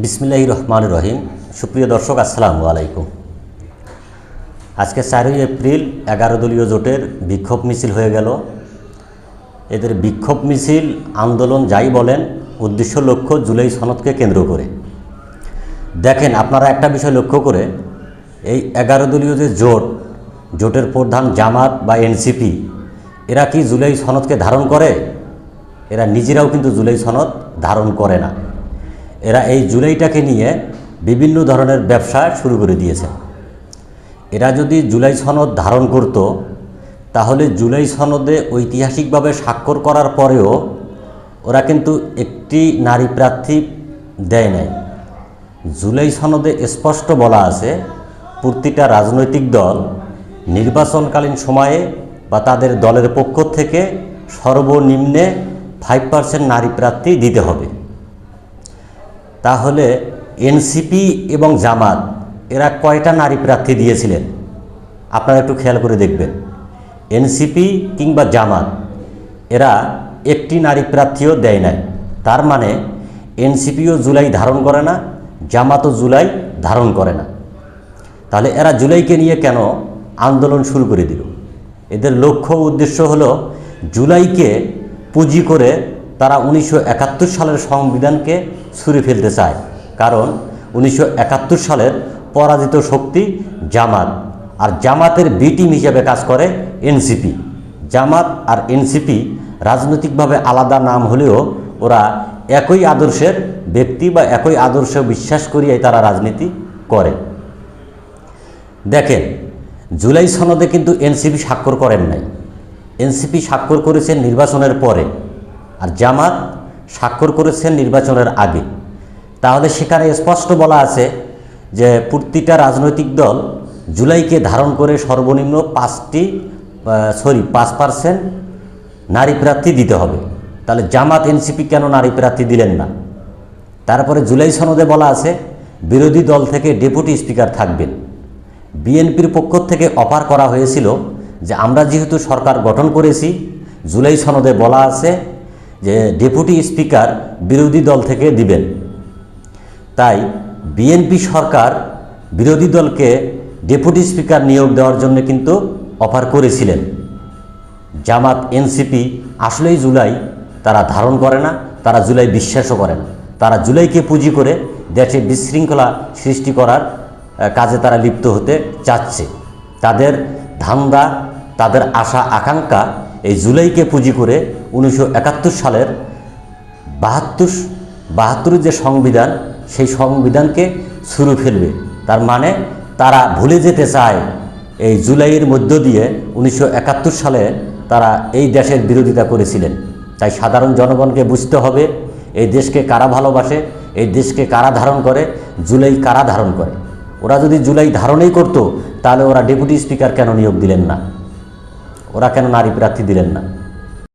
বিসমিল্লাহির রহমানির রহিম। সুপ্রিয় দর্শক, আসসালামু আলাইকুম। আজকে 4 এপ্রিল 11 দলীয় জোটের বিক্ষোভ মিছিল হয়ে গেল। এদের বিক্ষোভ মিছিল, আন্দোলন যাই বলেন, উদ্দেশ্য লক্ষ্য জুলাই সনদকে কেন্দ্র করে। দেখেন, আপনারা একটা বিষয় লক্ষ্য করে, এই 11 দলীয় যে জোটের প্রধান জামাত বা এনসিপি, এরা কি জুলাই সনদকে ধারণ করে? এরা নিজেরাও কিন্তু জুলাই সনদ ধারণ করে না। এরা এই জুলাইটাকে নিয়ে বিভিন্ন ধরনের ব্যবসা শুরু করে দিয়েছে। এরা যদি জুলাই সনদ ধারণ করত, তাহলে জুলাই সনদে ঐতিহাসিকভাবে স্বাক্ষর করার পরেও ওরা কিন্তু একটি নারী প্রার্থী দেয় নাই। জুলাই সনদে স্পষ্ট বলা আছে, প্রতিটা রাজনৈতিক দল নির্বাচনকালীন সময়ে বা তাদের দলের পক্ষ থেকে সর্বনিম্নে 5% নারী প্রার্থী দিতে হবে। তাহলে এনসিপি এবং জামাত এরা কয়টা নারী প্রার্থী দিয়েছিলেন? আপনারা একটু খেয়াল করে দেখবেন। এনসিপি কিংবা জামাত এরা একটি নারী প্রার্থীও দেয় নাই। তার মানে এনসিপিও জুলাই ধারণ করে না, জামাতও জুলাই ধারণ করে না। তাহলে এরা জুলাইকে নিয়ে কেন আন্দোলন শুরু করে দিল? এদের লক্ষ্য উদ্দেশ্য হলো জুলাইকে পুঁজি করে তারা 1971 সালের সংবিধানকে ছুঁড়ে ফেলতে চায়। কারণ 1971 সালের পরাজিত শক্তি জামাত, আর জামাতের বি টিম হিসেবে কাজ করে এনসিপি। জামাত আর এনসিপি রাজনৈতিকভাবে আলাদা নাম হলেও ওরা একই আদর্শের ব্যক্তি বা একই আদর্শ বিশ্বাস করিয়াই তারা রাজনীতি করে। দেখেন, জুলাই সনদে কিন্তু এনসিপি স্বাক্ষর করেন নাই। এনসিপি স্বাক্ষর করেছেন নির্বাচনের পরে, আর জামাত স্বাক্ষর করেছেন নির্বাচনের আগে। তাহলে সেখানে স্পষ্ট বলা আছে যে প্রতিটা রাজনৈতিক দল জুলাইকে ধারণ করে সর্বনিম্ন 5% নারী প্রার্থী দিতে হবে। তাহলে জামাত এনসিপি কেন নারী প্রার্থী দিলেন না? তারপরে জুলাই সনদে বলা আছে বিরোধী দল থেকে ডেপুটি স্পিকার থাকবেন। বিএনপির পক্ষ থেকে অফার করা হয়েছিল যে আমরা যেহেতু সরকার গঠন করেছি, জুলাই সনদে বলা আছে যে ডেপুটি স্পিকার বিরোধী দল থেকে দিবেন। তাই বিএনপি সরকার বিরোধী দলকে ডেপুটি স্পিকার নিয়োগ দেওয়ার জন্য কিন্তু অফার করেছিলেন। জামাত এনসিপি আসলেই জুলাই তারা ধারণ করে না, তারা জুলাই বিশ্বাসও করে না। তারা জুলাইকে পুঁজি করে দেশে বিশৃঙ্খলা সৃষ্টি করার কাজে তারা লিপ্ত হতে চাচ্ছে। তাদের ধান্দা, তাদের আশা আকাঙ্ক্ষা এই জুলাইকে পুঁজি করে 1971 সালের 72 যে সংবিধান, সেই সংবিধানকে ছুঁড়ে ফেলবে। তার মানে তারা ভুলে যেতে চায় এই জুলাইয়ের মধ্য দিয়ে 1971 সালে তারা এই দেশের বিরোধিতা করেছিলেন। তাই সাধারণ জনগণকে বুঝতে হবে এই দেশকে কারা ভালোবাসে, এই দেশকে কারা ধারণ করে, জুলাই কারা ধারণ করে। ওরা যদি জুলাই ধারণই করতো, তাহলে ওরা ডেপুটি স্পিকার কেন নিয়োগ দিলেন না? ওরা কেন নারী প্রার্থী দিলেন না?